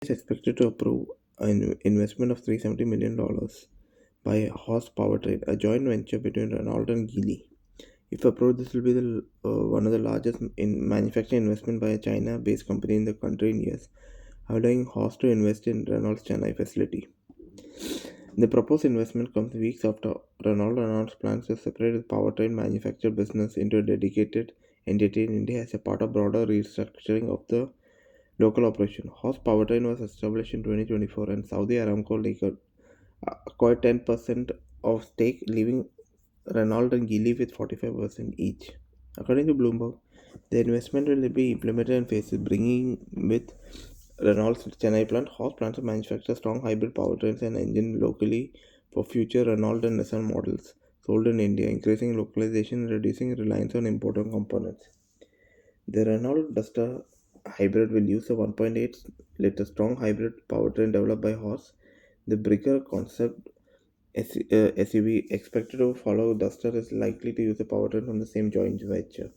is expected to approve an investment of $370 million by Horse Powertrain, a joint venture between Renault and Geely. If approved, this will be one of the largest in manufacturing investment by a China-based company in the country in years, allowing Horse to invest in Renault's Chennai facility. The proposed investment comes weeks after Renault announced plans to separate its powertrain manufacture business into a dedicated entity in India as a part of broader restructuring of the local operation. Horse Powertrain was established in 2024 and Saudi Aramco acquired 10% of stake, leaving Renault and Geely with 45% each. According to Bloomberg, the investment will be implemented in phases, bringing with Renault's Chennai plant. Horse plans to manufacture strong hybrid powertrains and engine locally for future Renault and Nissan models sold in India, increasing localization and reducing reliance on imported components. The Renault Duster Hybrid will use a 1.8-liter strong hybrid powertrain developed by Horse. The bigger concept SUV expected to follow Duster is likely to use a powertrain from the same joint venture.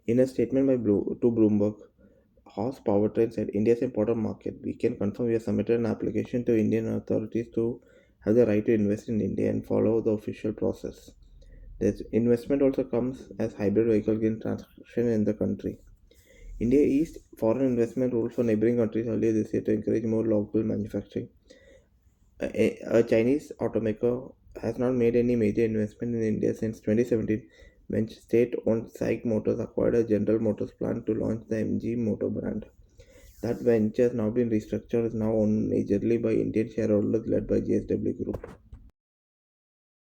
In a statement to Bloomberg, Horse Powertrain said, India's important market. We can confirm we have submitted an application to Indian authorities to have the right to invest in India and follow the official process. This investment also comes as hybrid vehicle gain traction in the country. India eased foreign investment rules for neighboring countries earlier this year to encourage more local manufacturing. A Chinese automaker has not made any major investment in India since 2017 when state-owned SAIC Motors acquired a General Motors plant to launch the MG motor brand. That venture has now been restructured, is now owned majorly by Indian shareholders led by JSW Group.